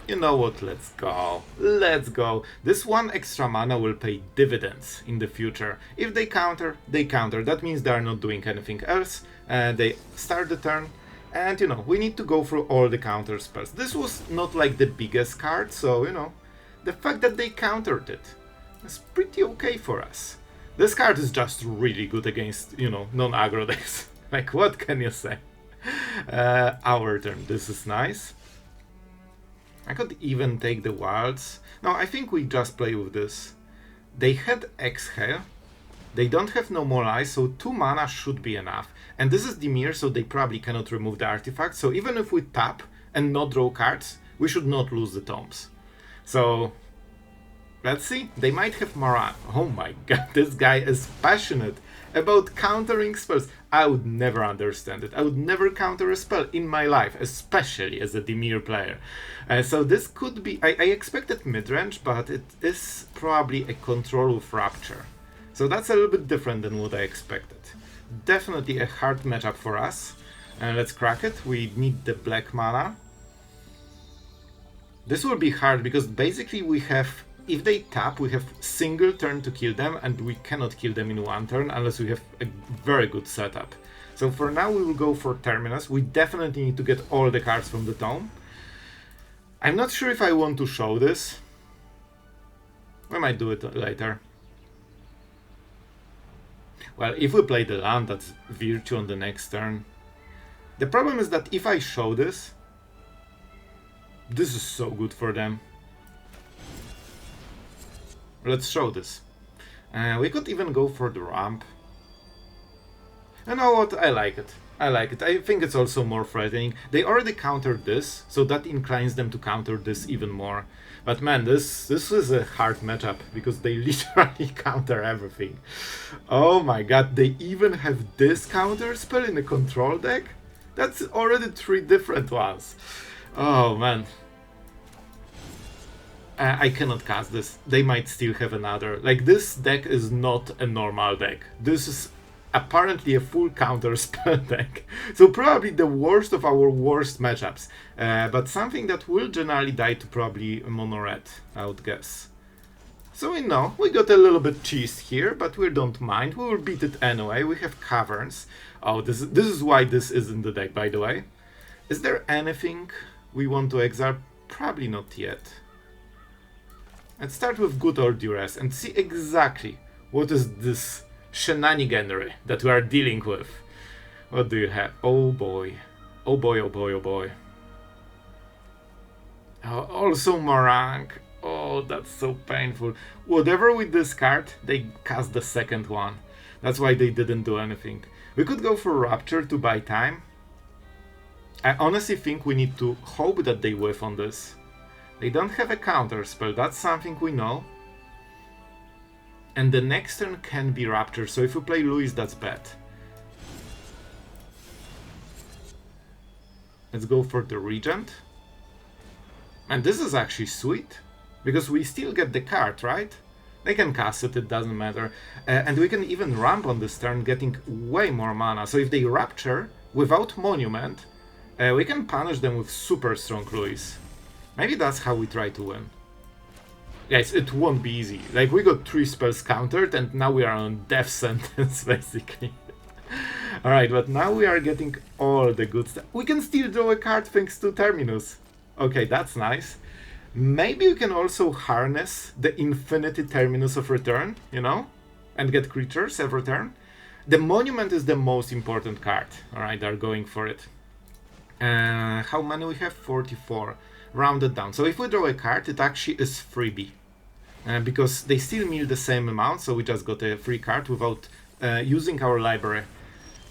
You know what, let's go. Let's go. This one extra mana will pay dividends in the future. If they counter, they counter. That means they are not doing anything else. They start the turn. And, you know, we need to go through all the counter spells. This was not like the biggest card, so, you know, the fact that they countered it is pretty okay for us. This card is just really good against, you know, non-aggro decks. Like, what can you say? Our turn. This is nice. I could even take the wilds. No, I think we just play with this. They had Exhale. They don't have no more eyes, so 2 mana should be enough. And this is Dimir, so they probably cannot remove the artifact. So even if we tap and not draw cards, we should not lose the tomes. So let's see. They might have Moran. Oh my god, this guy is passionate about countering spells. I would never understand it. I would never counter a spell in my life, especially as a Dimir player. So this could be... I expected mid-range, but it is probably a control with Rapture. So that's a little bit different than what I expected. Definitely a hard matchup for us. Let's crack it. We need the black mana. This will be hard because basically we have... If they tap, we have single turn to kill them, and we cannot kill them in one turn unless we have a very good setup. So for now we will go for Terminus. We definitely need to get all the cards from the tome. I'm not sure if I want to show this. We might do it later. Well, if we play the land, that's Virtue on the next turn. The problem is that if I show this, this is so good for them. Let's show this. We could even go for the ramp. You know what? I like it. I like it. I think it's also more threatening. They already countered this, so that inclines them to counter this even more. But man, this is a hard matchup, because they literally counter everything. Oh my god, they even have this counter spell in a control deck? That's already 3 different ones. Oh man. I cannot cast this. They might still have another. Like, this deck is not a normal deck. This is apparently a full counter spell deck. So probably the worst of our worst matchups. But something that will generally die to probably mono red, I would guess. So we know, we got a little bit cheesed here, but we don't mind. We will beat it anyway. We have caverns. Oh, this is why this is in the deck, by the way. Is there anything we want to exile? Probably not yet. Let's start with good old Duress and see exactly what is this shenaniganery that we are dealing with. What do you have? Oh boy. Oh boy, oh boy, oh boy. Also Morank. Oh, that's so painful. Whatever we discard, they cast the second one. That's why they didn't do anything. We could go for Rapture to buy time. I honestly think we need to hope that they whiff on this. They don't have a counter spell, that's something we know. And the next turn can be Rapture, so if we play Louis, that's bad. Let's go for the Regent. And this is actually sweet, because we still get the card, right? They can cast it, it doesn't matter. And we can even ramp on this turn, getting way more mana. So if they Rapture without Monument, we can punish them with super strong Louis. Maybe that's how we try to win. Guys, it won't be easy. Like, we got 3 spells countered and now we are on death sentence, basically. Alright, but now we are getting all the good stuff. We can still draw a card thanks to Terminus. Okay, that's nice. Maybe we can also harness the Infinity Terminus of Return, you know? And get creatures every turn. The Monument is the most important card. Alright, they're going for it. How many we have? 44. Rounded down. So if we draw a card, it actually is freebie. Because they still mill the same amount, so we just got a free card without using our library.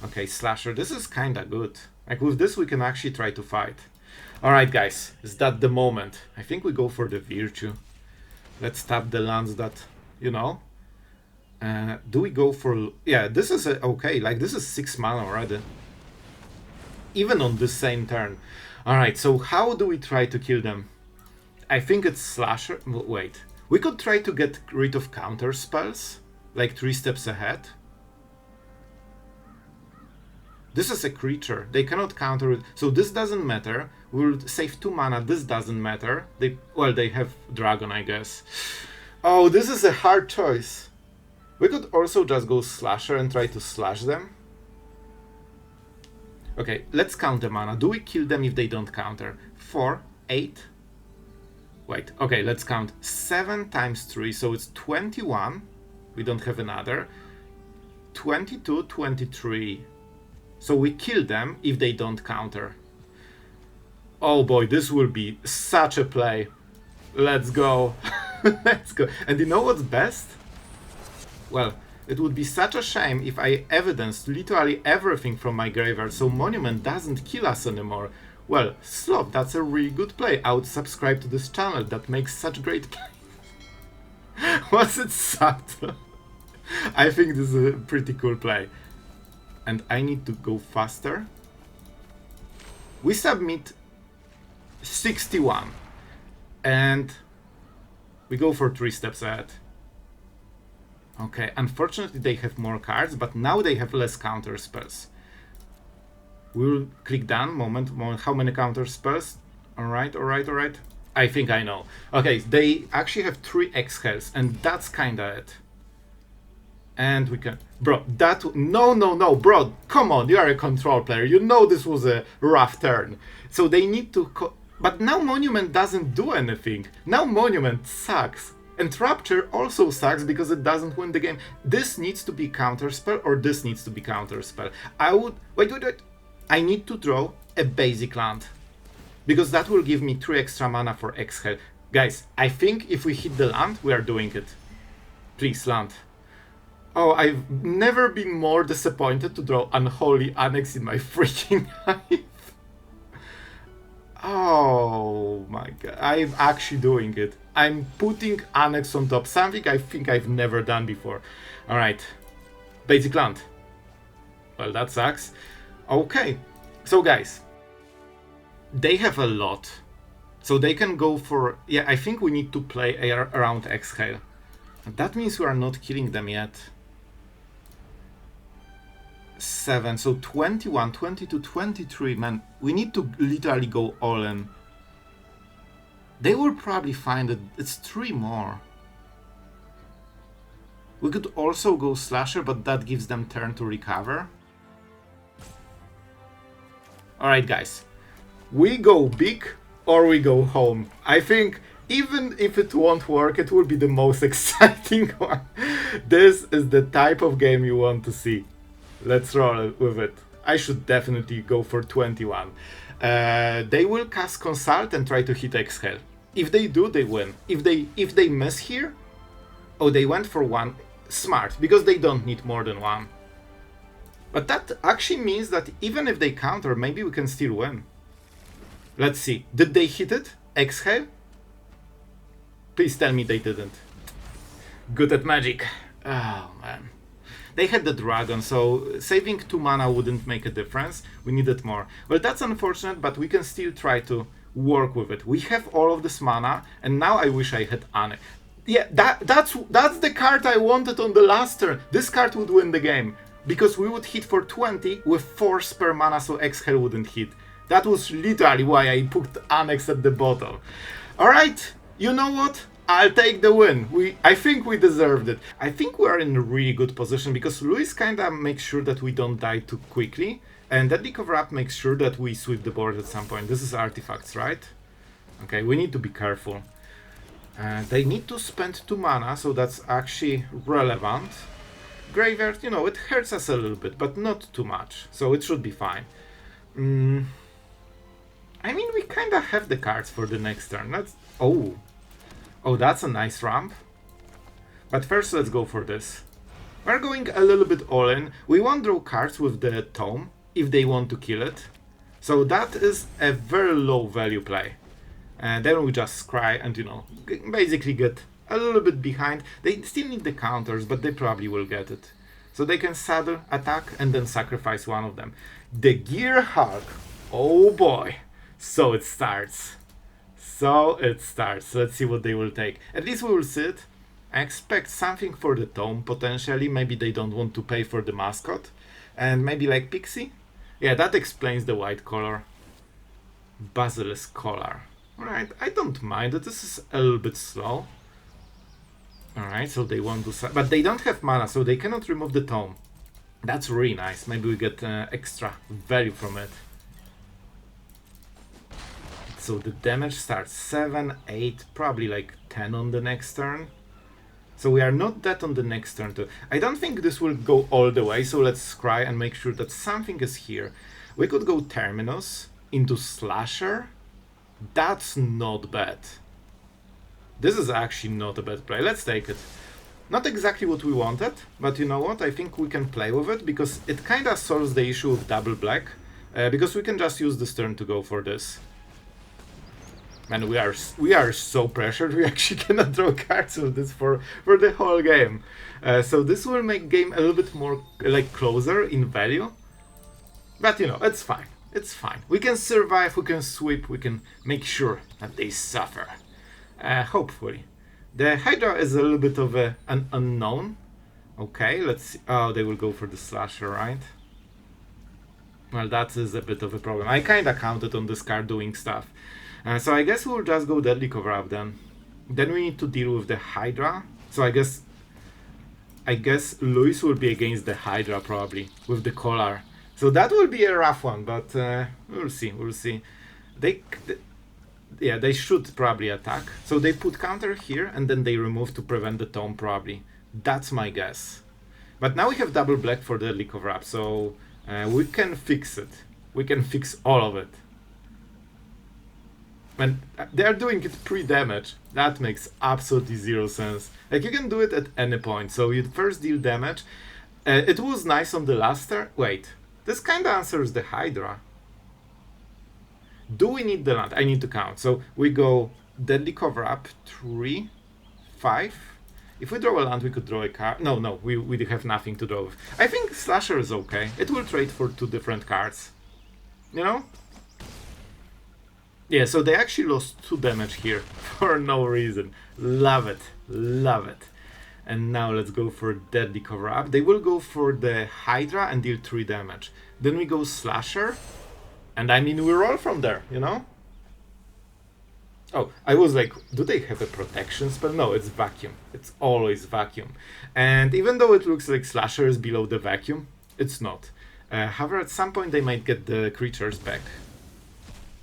Okay, Slasher, this is kinda good. Like, with this we can actually try to fight. Alright guys, is that the moment? I think we go for the Virtue. Let's tap the lands that, you know. Do we go for... Yeah, this is okay, like this is 6 mana already. Even on the same turn. Alright, so how do we try to kill them? I think it's Slasher... Wait. We could try to get rid of counter spells. Like 3 steps ahead. This is a creature. They cannot counter it. So this doesn't matter. We'll save 2 mana, this doesn't matter. They have Dragon, I guess. Oh, this is a hard choice. We could also just go Slasher and try to slash them. Okay, let's count the mana. Do we kill them if they don't counter? 4, 8. Wait, okay, let's count. 7 times 3, so it's 21. We don't have another. 22, 23. So we kill them if they don't counter. Oh boy, this will be such a play. Let's go. Let's go. And you know what's best? Well, it would be such a shame if I evidenced literally everything from my graveyard so Monument doesn't kill us anymore. Well, Sloth, that's a really good play. I would subscribe to this channel that makes such great plays. Was it subtle? I think this is a pretty cool play. And I need to go faster. We submit 61. And we go for 3 steps ahead. Okay, unfortunately they have more cards, but now they have less counter spells. We'll click done. Moment. How many counter spells? Alright. I think I know. Okay, they actually have 3 exhales, and that's kinda it. And we can... Bro, that... No, bro, come on, you are a control player. You know this was a rough turn. So they need to... But now Monument doesn't do anything. Now Monument sucks. And Rapture also sucks because it doesn't win the game. This needs to be counterspell or this needs to be counterspell. I would... Wait. I need to draw a basic land. Because that will give me 3 extra mana for Exhale. Guys, I think if we hit the land, we are doing it. Please, land. Oh, I've never been more disappointed to draw Unholy Annex in my freaking life. Oh my god, I'm actually doing it. I'm putting Annex on top, something I think I've never done before. Alright, basic land. Well, that sucks. Okay, so guys, they have a lot. So they can go for... Yeah, I think we need to play around Exhale. That means we are not killing them yet. 7, so 21, 22, 23, man, we need to literally go all in. They will probably find it, it's 3 more. We could also go Slasher, but that gives them turn to recover. Alright guys, we go big or we go home. I think even if it won't work, it will be the most exciting one. This is the type of game you want to see. Let's roll with it. I should definitely go for 21. They will cast Consult and try to hit Exhale. If they do, they win. If they miss here... Oh, they went for 1. Smart, because they don't need more than 1. But that actually means that even if they counter, maybe we can still win. Let's see. Did they hit it? Exhale? Please tell me they didn't. Good at magic. Oh, man. They had the dragon, so saving 2 mana wouldn't make a difference. We needed more. Well, that's unfortunate, but we can still try to work with it. We have all of this mana, and now I wish I had Annex. Yeah, that's the card I wanted on the last turn. This card would win the game, because we would hit for 20 with 4 spare mana, so Exhale wouldn't hit. That was literally why I put Annex at the bottom. Alright, you know what? I'll take the win. I think we deserved it. I think we are in a really good position because Luis kinda makes sure that we don't die too quickly, and Deadly Cover-Up makes sure that we sweep the board at some point. This is artifacts, right? Okay, we need to be careful. They need to spend 2 mana, so that's actually relevant. Graveyard, you know, it hurts us a little bit, but not too much, so it should be fine. I mean, we kinda have the cards for the next turn. Let's... Oh, that's a nice ramp. But first, let's go for this. We're going a little bit all in. We won't draw cards with the Tome if they want to kill it. So that is a very low value play. And then we just scry and, you know, basically get a little bit behind. They still need the counters, but they probably will get it. So they can saddle, attack, and then sacrifice one of them. The Gear Hug. Oh boy. So it starts. Let's see what they will take. At least we will sit. I expect something for the Tome, potentially. Maybe they don't want to pay for the mascot. And maybe like Pixie? Yeah, that explains the white color. Basilisk Collar. Alright, I don't mind it. This is a little bit slow. Alright, so they won't do so, but they don't have mana, so they cannot remove the tome. That's really nice. Maybe we get extra value from it. So the damage starts 7, 8, probably like 10 on the next turn. So we are not dead on the next turn too. I don't think this will go all the way, so let's scry and make sure that something is here. We could go Terminus into Slasher. That's not bad. This is actually not a bad play. Let's take it. Not exactly what we wanted, but you know what? I think we can play with it because it kind of solves the issue of double black. Because we can just use this turn to go for this. Man, we are so pressured. We actually cannot draw cards with this for the whole game. So this will make game a little bit more like closer in value. But you know, it's fine. It's fine. We can survive. We can sweep. We can make sure that they suffer. Hopefully. The Hydra is a little bit of an unknown. Okay, let's see. Oh, they will go for the Slasher, right? Well, that is a bit of a problem. I kinda counted on this card doing stuff. So I guess we'll just go Deadly Cover-Up then. Then we need to deal with the Hydra. So I guess Luis will be against the Hydra probably, with the Collar. So that will be a rough one, but we'll see, we'll see. Yeah, they should probably attack. So they put counter here, and then they remove to prevent the tome probably. That's my guess. But now we have double black for Deadly Cover-Up, so we can fix it. We can fix all of it. And they're doing it pre-damage. That makes absolutely zero sense. Like, you can do it at any point. So you first deal damage. It was nice on the last turn. Wait, this kind of answers the Hydra. Do we need the land? I need to count. So we go Deadly Cover-Up, 3, 5. If we draw a land, we could draw a card. No, we have nothing to draw with. I think Slasher is okay. It will trade for 2 different cards. You know? Yeah, so they actually lost 2 damage here for no reason. Love it. Love it. And now let's go for Deadly Cover-Up. They will go for the Hydra and deal 3 damage. Then we go Slasher. And I mean, we roll from there, you know? Oh, I was like, do they have a protection spell? No, it's Vacuum. It's always Vacuum. And even though it looks like Slasher is below the Vacuum, it's not. However, at some point they might get the creatures back.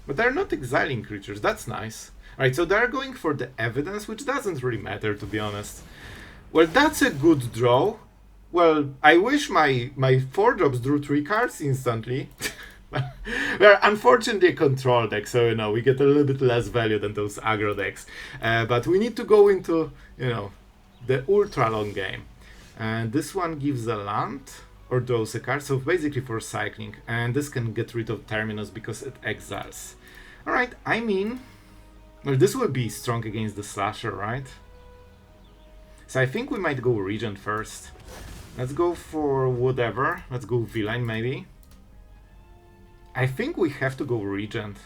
But they're not exiling creatures, that's nice. Alright, so they're going for the Evidence, which doesn't really matter, to be honest. Well, that's a good draw. Well, I wish my 4-drops drew 3 cards instantly. We're unfortunately a control deck, so you know, we get a little bit less value than those aggro decks. But we need to go into, you know, the ultra long game. And this one gives a land or draws a card, so basically for cycling. And this can get rid of Terminus because it exiles. Alright, I mean, well, this will be strong against the Slasher, right? So I think we might go Regent first. Let's go for whatever. Let's go Villain maybe. I think we have to go Regent.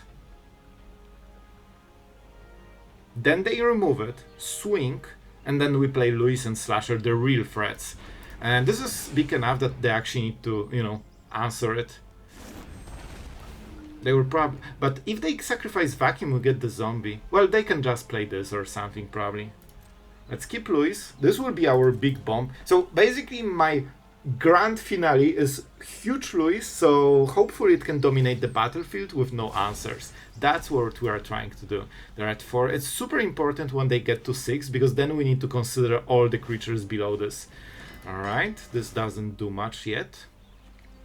Then they remove it, swing, and then we play Luis and Slasher, the real threats. And this is big enough that they actually need to, you know, answer it. They will probably... But if they sacrifice Vacuum, we get the zombie. Well, they can just play this or something, probably. Let's keep Luis. This will be our big bomb. So basically my grand finale is huge Luis, so hopefully it can dominate the battlefield with no answers. That's what we are trying to do. They're at 4. It's super important when they get to 6, because then we need to consider all the creatures below this. Alright, this doesn't do much yet.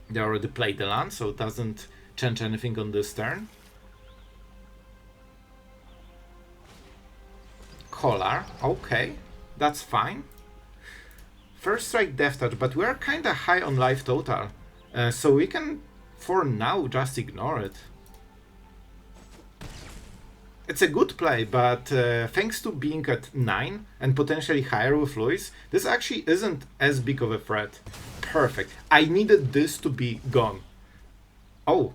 They already played the land, so it doesn't change anything on this turn. Collar, okay, that's fine. First strike, Death Touch, but we're kinda high on life total, so we can, for now, just ignore it. It's a good play, but thanks to being at 9 and potentially higher with Luis, this actually isn't as big of a threat. Perfect. I needed this to be gone. Oh.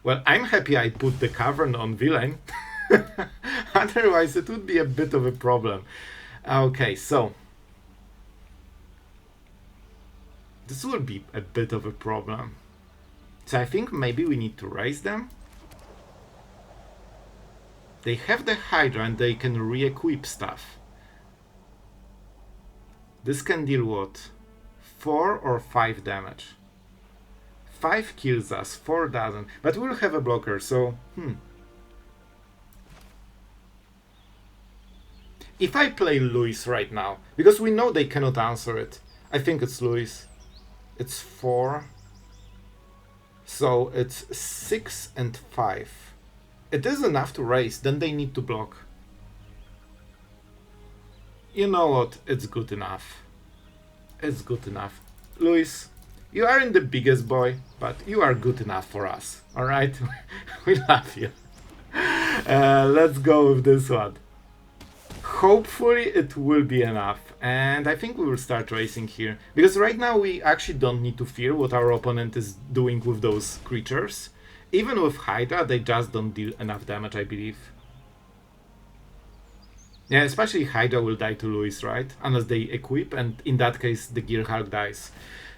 Well, I'm happy I put the Cavern on Villain. Otherwise, it would be a bit of a problem. Okay, so this will be a bit of a problem. So I think maybe we need to raise them. They have the Hydra and they can re-equip stuff. This can deal what? 4 or 5 damage. 5 kills us, 4 doesn't. But we'll have a blocker, so... If I play Luis right now, because we know they cannot answer it. I think it's Luis. It's 4. So it's 6 and 5. It is enough to raise, then they need to block. You know what? It's good enough. It's good enough. Luis, you aren't the biggest boy, but you are good enough for us. Alright? We love you. Let's go with this one. Hopefully it will be enough. And I think we will start racing here. Because right now we actually don't need to fear what our opponent is doing with those creatures. Even with Hydra, they just don't deal enough damage, I believe. Yeah, especially Hydra will die to Luis, right? Unless they equip, and in that case, the Gear Hulk dies.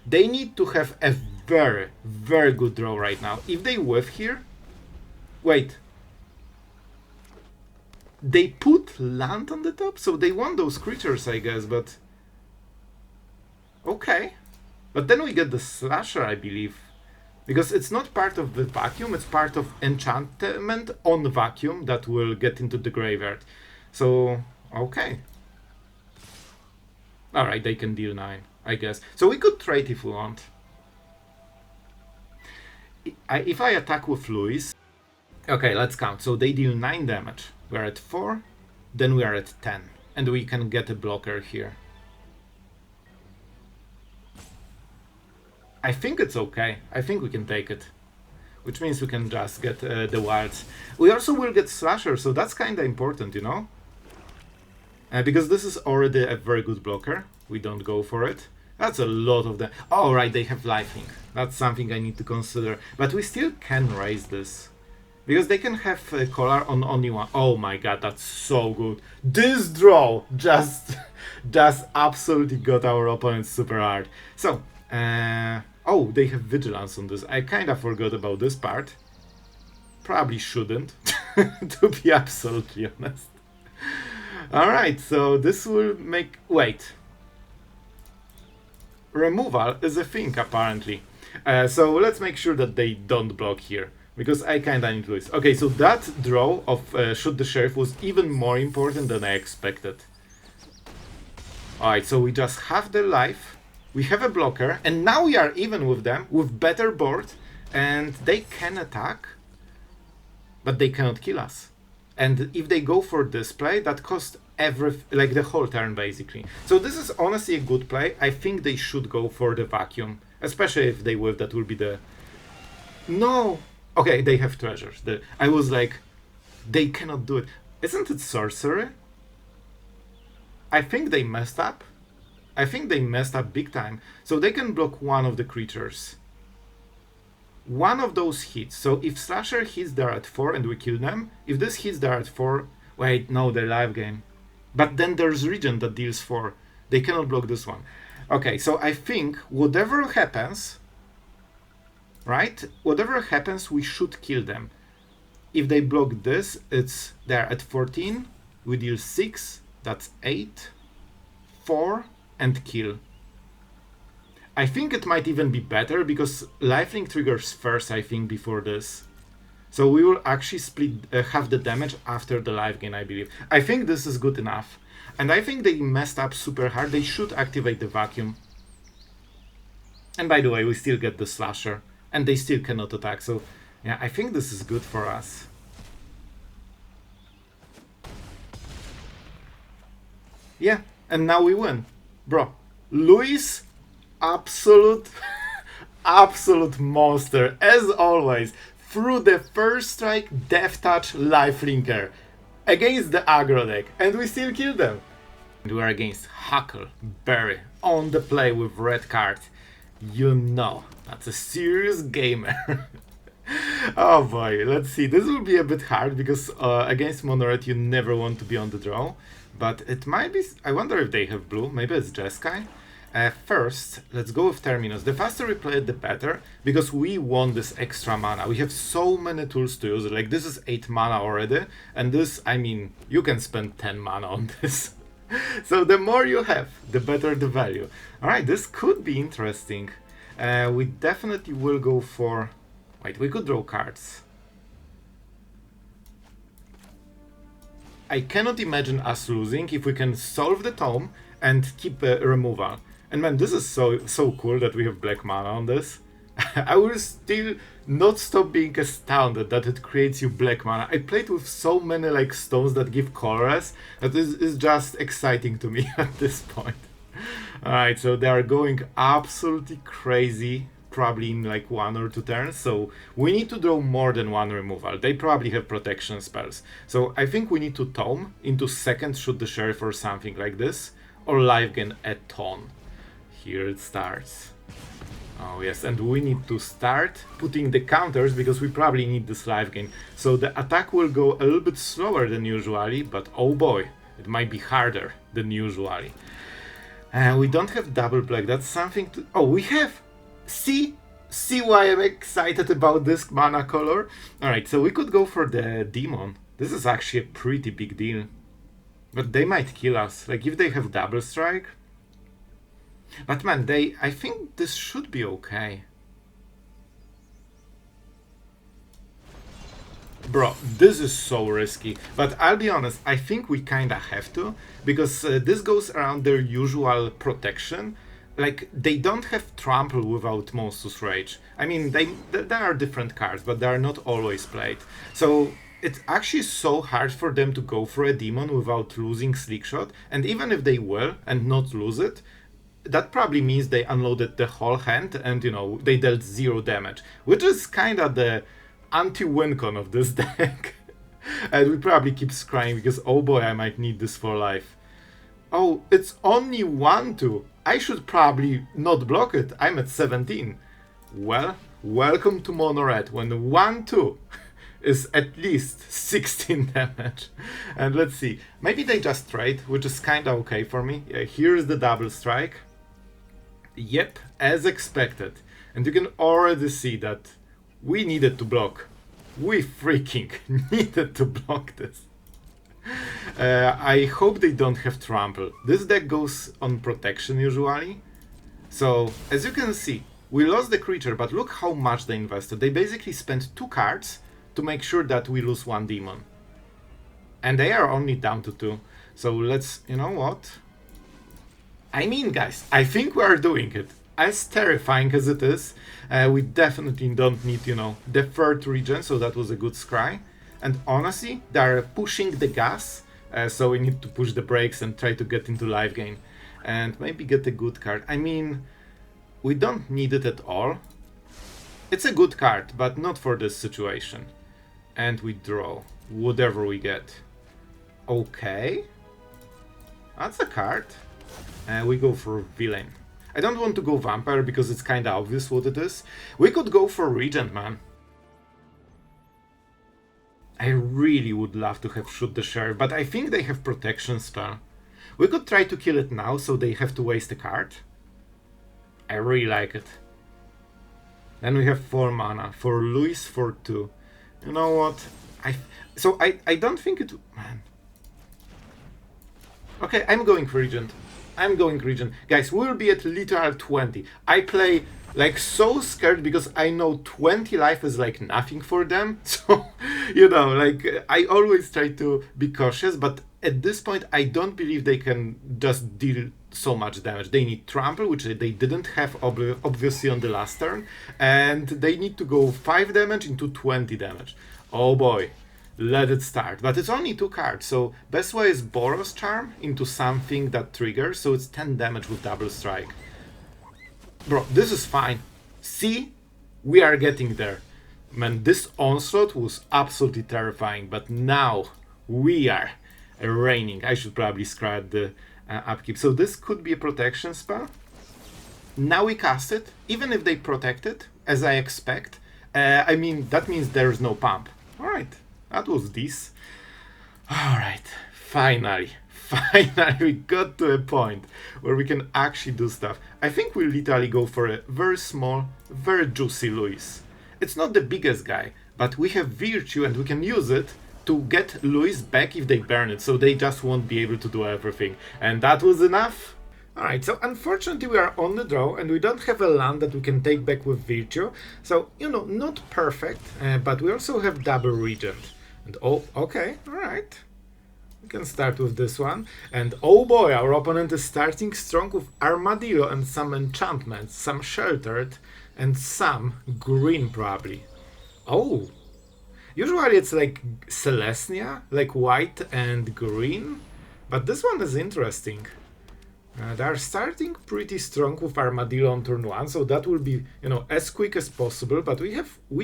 They need to have a very, very good draw right now. If they whiff here... Wait. They put land on the top? So they want those creatures, I guess, but... Okay. But then we get the Slasher, I believe. Because it's not part of the vacuum, it's part of enchantment on vacuum that will get into the graveyard. So, okay. Alright, they can deal 9, I guess. So we could trade if we want. If I attack with Luis... Okay, let's count. So they deal 9 damage. We're at 4, then we are at 10. And we can get a blocker here. I think it's okay. I think we can take it. Which means we can just get the wilds. We also will get Slasher, so that's kinda important, you know? Because this is already a very good blocker. We don't go for it. That's a lot of them. Oh, right, they have lifelink. That's something I need to consider. But we still can raise this. Because they can have a collar on only one. Oh my god, that's so good. This draw just absolutely got our opponent super hard. So, oh, they have vigilance on this. I kinda forgot about this part. Probably shouldn't, to be absolutely honest. Alright, so this will make... Wait. Removal is a thing, apparently. So let's make sure that they don't block here. Because I kinda need Luis. Okay, so that draw of Shoot the Sheriff was even more important than I expected. Alright, so we just have the life. We have a blocker. And now we are even with them. With better board. And they can attack. But they cannot kill us. And if they go for this play, that costs like the whole turn, basically. So this is honestly a good play. I think they should go for the vacuum. Especially if they whiff, that will be the... No! Okay, they have treasures. I was like, they cannot do it. Isn't it sorcery? I think they messed up. I think they messed up big time. So they can block one of the creatures. One of those hits. So if Slasher hits, they're at 4 and we kill them. If this hits, they're at 4. Wait, no, they're live game. But then there's Regent that deals 4. They cannot block this one. Okay, so I think whatever happens... Right? Whatever happens, we should kill them. If they block this, they're at 14. We deal 6. That's 8. 4. And kill. I think it might even be better because lifelink triggers first, I think, before this. So we will actually split half the damage after the life gain, I believe. I think this is good enough. And I think they messed up super hard. They should activate the vacuum. And by the way, we still get the Slasher. And they still cannot attack, so yeah, I think this is good for us. Yeah, and now we win. Bro, Luis, absolute monster, as always. Through the first strike, Death Touch, Lifelinker. Against the aggro deck, and we still kill them. And we are against Huckleberry, on the play with red card. You know, that's a serious gamer. Oh boy, let's see. This will be a bit hard because against Monored you never want to be on the draw. But it might be... I wonder if they have blue. Maybe it's Jeskai. First, let's go with Terminus. The faster we play it, the better, because we want this extra mana. We have so many tools to use. Like, this is 8 mana already, and this, I mean, you can spend 10 mana on this. So the more you have, the better the value. Alright, this could be interesting. We definitely will go for... Wait, we could draw cards. I cannot imagine us losing if we can solve the tome and keep a removal. And man, this is so cool that we have black mana on this. I will still not stop being astounded that it creates you black mana. I played with so many like stones that give colorless that is just exciting to me at this point. Alright, so they are going absolutely crazy, probably in like 1 or 2 turns, so we need to draw more than 1 removal. They probably have protection spells. So I think we need to tome into second shoot the sheriff or something like this, or life gain a ton. Here it starts. Oh yes, and we need to start putting the counters because we probably need this life gain. So the attack will go a little bit slower than usually, but oh boy, it might be harder than usually. We don't have double black, that's something to... Oh, we have! See why I'm excited about this mana color? Alright, so we could go for the demon. This is actually a pretty big deal. But they might kill us, like if they have double strike. But man, I think this should be okay. Bro, this is so risky. But I'll be honest, I think we kinda have to. Because this goes around their usual protection. Like, they don't have trample without Monstrous Rage. I mean, there are different cards, but they are not always played. So it's actually so hard for them to go for a demon without losing Slickshot. And even if they will and not lose it, that probably means they unloaded the whole hand and, you know, they dealt 0 damage. Which is kinda the anti-win con of this deck. And we probably keep scrying because, oh boy, I might need this for life. Oh, it's only 1-2. I should probably not block it. I'm at 17. Well, welcome to Mono Red, when 1-2 is at least 16 damage. And let's see. Maybe they just trade, which is kinda okay for me. Yeah, here's the double strike. Yep, as expected. And you can already see that we needed to block. We freaking needed to block this. I hope they don't have trample. This deck goes on protection usually. So, as you can see, we lost the creature, but look how much they invested. They basically spent 2 cards to make sure that we lose 1 demon. And they are only down to 2. So let's, you know what? I mean, guys, I think we are doing it. As terrifying as it is, we definitely don't need, you know, the 3rd regen, so that was a good scry. And honestly, they are pushing the gas, so we need to push the brakes and try to get into life gain. And maybe get a good card. I mean, we don't need it at all. It's a good card, but not for this situation. And we draw whatever we get. Okay. That's a card. We go for Villain. I don't want to go Vampire because it's kinda obvious what it is. We could go for Regent, man. I really would love to have Shoot the Sheriff, but I think they have Protection spell. We could try to kill it now, so they have to waste a card. I really like it. Then we have 4 mana, for Luis for 2. You know what? I don't think it... Man. Okay, I'm going for Regent. I'm going Regent. Guys, we'll be at literal 20. I play like so scared because I know 20 life is like nothing for them. So, you know, like I always try to be cautious, but at this point I don't believe they can just deal so much damage. They need trample, which they didn't have obviously on the last turn, and they need to go 5 damage into 20 damage. Oh boy. Let it start. But it's only 2 cards, so best way is Boros Charm into something that triggers, so it's 10 damage with double strike. Bro, this is fine. See? We are getting there. Man, this onslaught was absolutely terrifying, but now we are reigning. I should probably scrap the upkeep. So this could be a protection spell. Now we cast it, even if they protect it, as I expect. I mean, that means there's no pump. Alright. That was this. Alright, finally. Finally, we got to a point where we can actually do stuff. I think we literally go for a very small, very juicy Louis. It's not the biggest guy, but we have Virtue and we can use it to get Louis back if they burn it, so they just won't be able to do everything. And that was enough. Alright, so unfortunately we are on the draw and we don't have a land that we can take back with Virtue. So, you know, not perfect, but we also have double Regent. And oh, okay, alright. We can start with this one. And oh boy, our opponent is starting strong with Armadillo and some enchantments, some Sheltered, and some green probably. Oh, usually it's like Celestia, like white and green, but this one is interesting. They are starting pretty strong with Armadillo on turn 1, so that will be, you know, as quick as possible, but we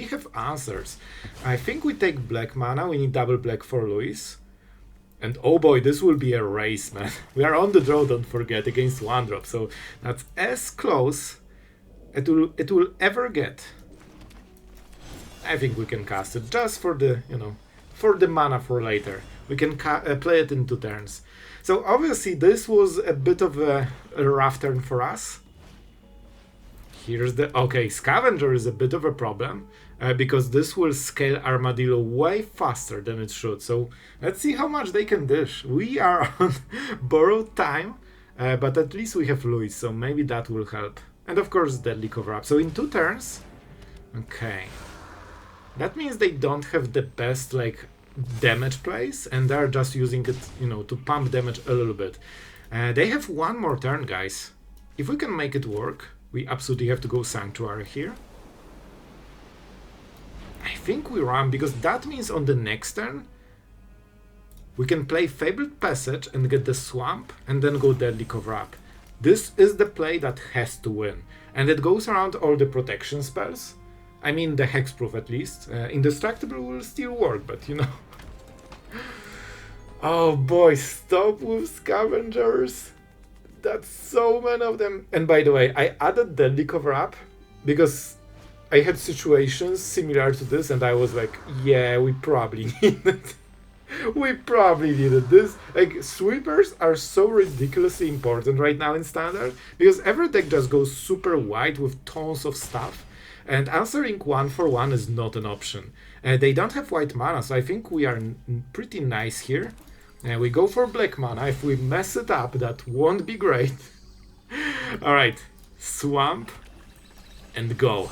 have answers. I think we take black mana, we need double black for Louis. And oh boy, this will be a race, man. We are on the draw, don't forget, against 1-drop, so that's as close it will ever get. I think we can cast it just for the, you know, for the mana for later. We can play it in 2 turns. So obviously this was a bit of a rough turn for us. Here's the... Okay, Scavenger is a bit of a problem, because this will scale Armadillo way faster than it should. So let's see how much they can dish. We are on borrowed time, but at least we have Louis, so maybe that will help. And of course Deadly Cover-Up. So in 2 turns... Okay. That means they don't have the best, like, damage plays, and they're just using it, you know, to pump damage a little bit. They have 1 more turn, guys. If we can make it work, we absolutely have to go Sanctuary here. I think we run, because that means on the next turn we can play Fabled Passage and get the Swamp, and then go Deadly Cover-Up. This is the play that has to win, and it goes around all the protection spells. I mean the Hexproof at least. Indestructible will still work, but you know. Oh boy, stop with Scavengers. That's so many of them. And by the way, I added Deadly Cover-Up because I had situations similar to this and I was like, yeah, we probably need it. We probably needed this. Like, sweepers are so ridiculously important right now in Standard because every deck just goes super wide with tons of stuff. And answering 1-for-1 is not an option. They don't have white mana, so I think we are pretty nice here. We go for black mana. If we mess it up, that won't be great. Alright, Swamp and go.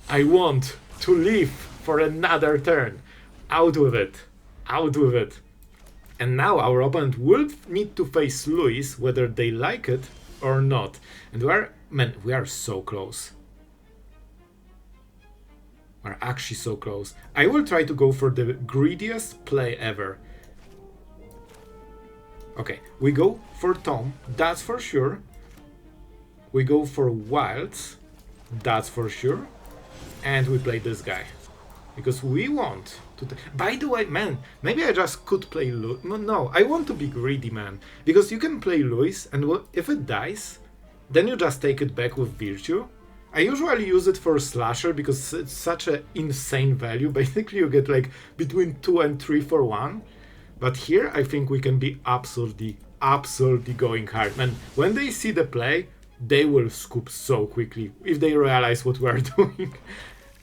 I want to live for another turn. Out with it. Out with it. And now our opponent will need to face Louis, whether they like it or not. And we are so close. We're actually so close. I will try to go for the greediest play ever. Okay, we go for Tome, that's for sure. We go for Wilds, that's for sure. And we play this guy. Because we want to... By the way, man, maybe I just could play Louis. No, I want to be greedy, man. Because you can play Louis, and if it dies, then you just take it back with Virtue. I usually use it for Slasher because it's such an insane value. Basically, you get like between 2 and 3 for 1. But here, I think we can be absolutely going hard. Man, when they see the play, they will scoop so quickly if they realize what we're doing.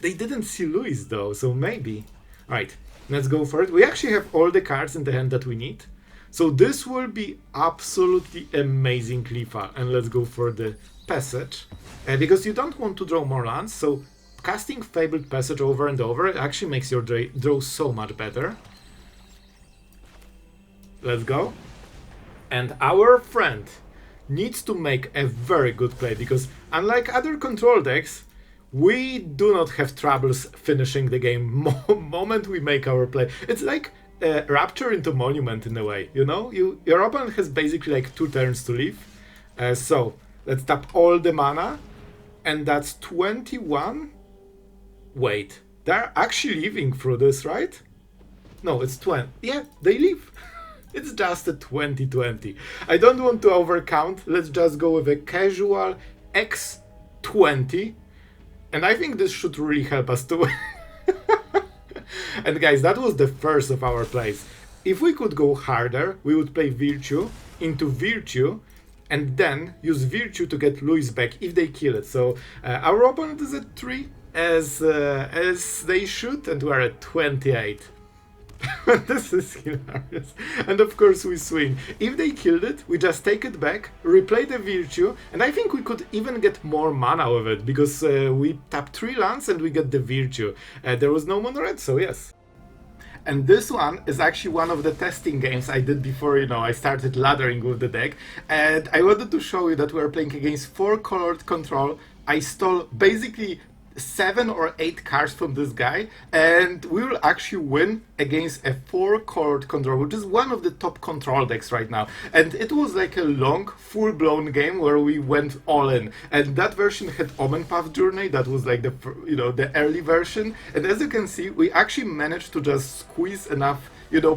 They didn't see Louis though, so maybe. Alright, let's go for it. We actually have all the cards in the hand that we need. So this will be absolutely amazingly fun. And let's go for the Passage. Because you don't want to draw more lands, so casting Fabled Passage over and over actually makes your draw so much better. Let's go. And our friend needs to make a very good play, because unlike other control decks, we do not have troubles finishing the game moment we make our play. It's like Rapture into Monument in a way, you know? Your opponent has basically like 2 turns to live. So let's tap all the mana, and that's 21. Wait, they're actually living through this, right? No, it's 20. Yeah, they live. It's just a 20-20. I don't want to overcount. Let's just go with a casual X20. And I think this should really help us to win. And guys, that was the first of our plays. If we could go harder, we would play Virtue into Virtue and then use Virtue to get Louis back if they kill it. So our opponent is at 3 as they should, and we're at 28. This is hilarious. And of course we swing. If they killed it, we just take it back, replay the Virtue, and I think we could even get more mana with it, because we tap 3 lands and we get the Virtue. There was no mono red, so yes. And this one is actually one of the testing games I did before, I started laddering with the deck. And I wanted to show you that we are playing against 4-colored control. I stole basically 7 or 8 cards from this guy, and we will actually win against a 4-colored control, which is one of the top control decks right now. And it was like a long, full-blown game where we went all in. And that version had Omen Path Journey. That was like the early version. And as you can see, we actually managed to just squeeze enough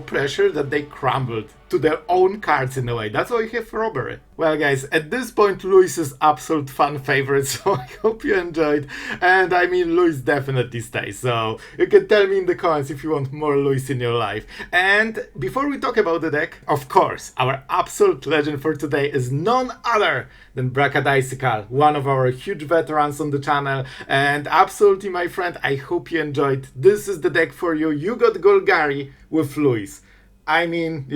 pressure that they crumbled to their own cards in a way. That's why we have Robbery. Well guys, at this point Louis is absolute fan favorite, so I hope you enjoyed. And I mean, Louis definitely stays, so you can tell me in the comments if you want more Louis in your life. And before we talk about the deck, of course, our absolute legend for today is none other than Brachydicycle, one of our huge veterans on the channel. And absolutely, my friend, I hope you enjoyed. This is the deck for you. You got Golgari with Louis. I mean,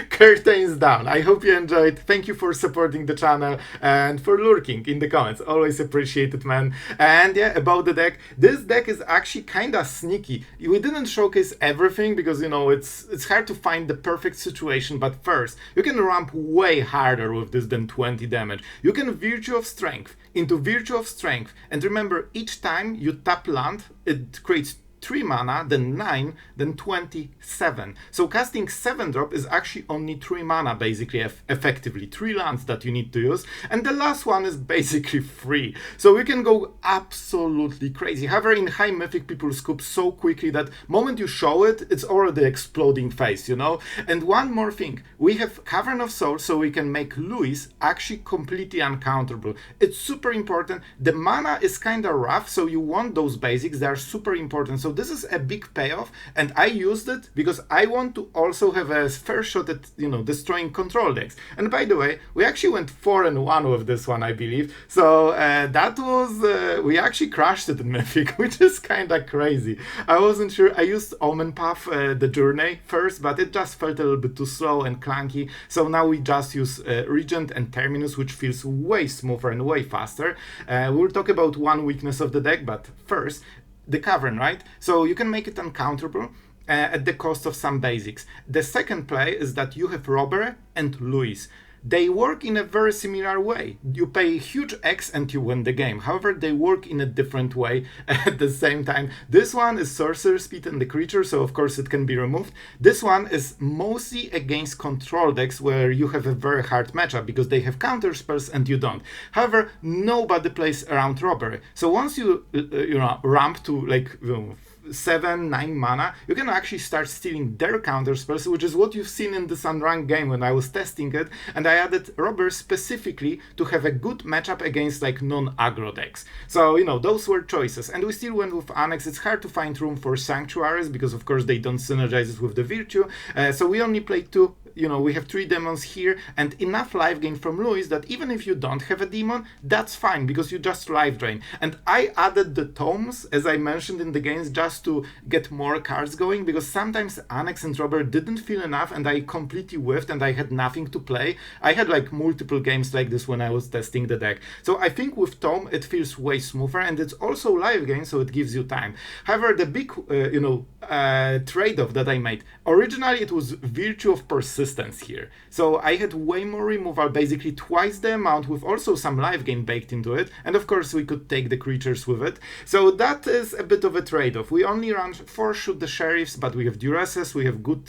curtains down. I hope you enjoyed. Thank you for supporting the channel and for lurking in the comments. Always appreciate it, man. And yeah, about the deck. This deck is actually kind of sneaky. We didn't showcase everything because, it's hard to find the perfect situation. But first, you can ramp way harder with this than 20 damage. You can Virtue of Strength into Virtue of Strength. And remember, each time you tap land, it creates 3 mana, then 9, then 27. So casting 7-drop is actually only 3 mana, basically, effectively. 3 lands that you need to use. And the last one is basically free. So we can go absolutely crazy. However, in high Mythic, people scoop so quickly that moment you show it, it's already exploding face, And one more thing. We have Cavern of Souls, so we can make Louis actually completely uncounterable. It's super important. The mana is kind of rough, so you want those basics. They are super important. So this is a big payoff, and I used it because I want to also have a fair shot at, destroying control decks. And by the way, we actually went 4-1 with this one, I believe. So that was, we actually crashed it in Mythic, which is kind of crazy. I wasn't sure. I used Omen Path, the Journey first, but it just felt a little bit too slow and clunky. So now we just use Regent and Terminus, which feels way smoother and way faster. We'll talk about one weakness of the deck, but first, the Cavern, right? So you can make it uncounterable at the cost of some basics. The second play is that you have Robbery and Louis. They work in a very similar way. You pay a huge X and you win the game. However, they work in a different way at the same time. This one is sorcerer speed and the creature, so of course it can be removed. This one is mostly against control decks where you have a very hard matchup because they have counter spells and you don't. However, nobody plays around Robbery. So once you ramp to like 7-9 mana, you can actually start stealing their counter spells, which is what you've seen in this unranked game when I was testing it, and I added Robber specifically to have a good matchup against like non-aggro decks. So those were choices, and we still went with Annex. It's hard to find room for Sanctuaries because of course they don't synergize it with the Virtue, so we only played 2. We have 3 demons here and enough life gain from Louis that even if you don't have a demon, that's fine because you just life drain. And I added the tomes, as I mentioned in the games, just to get more cards going because sometimes Annex and Robber didn't feel enough and I completely whiffed and I had nothing to play. I had like multiple games like this when I was testing the deck. So I think with Tome it feels way smoother and it's also live game, so it gives you time. However, the big trade-off that I made, originally it was Virtue of Persistence here. So I had way more removal, basically twice the amount with also some life gain baked into it. And of course we could take the creatures with it. So that is a bit of a trade-off. We only run 4 shoot the sheriffs, but we have Duresses, we have good,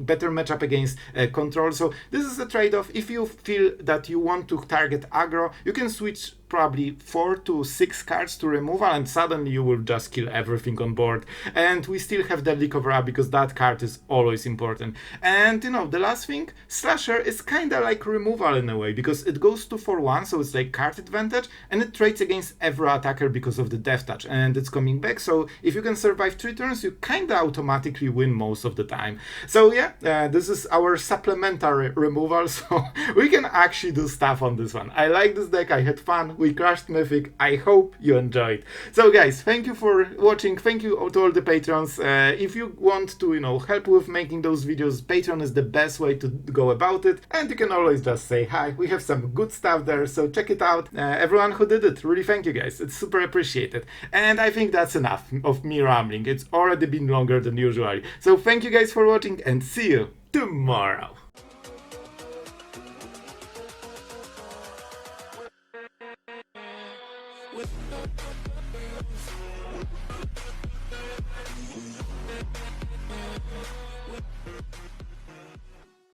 better matchup against control. So this is a trade-off. If you feel that you want to target aggro, you can switch probably 4 to 6 cards to removal, and suddenly you will just kill everything on board. And we still have Deadly Cover-Up because that card is always important. And you know, the last thing, Slasher is kinda like removal in a way, because it goes 2 for 1, so it's like card advantage, and it trades against every attacker because of the Death Touch, and it's coming back, so if you can survive 3 turns, you kinda automatically win most of the time. So yeah, this is our supplementary removal, so we can actually do stuff on this one. I like this deck, I had fun, we crushed Mythic, I hope you enjoyed. So guys, thank you for watching, thank you to all the patrons. If you want to, you know, help with making those videos, Patreon is the best way to go about it, and you can always just say hi, we have some good stuff there, so check it out. Everyone who did it, really thank you guys, it's super appreciated. And I think that's enough of me rambling, it's already been longer than usual. So thank you guys for watching, and see you tomorrow.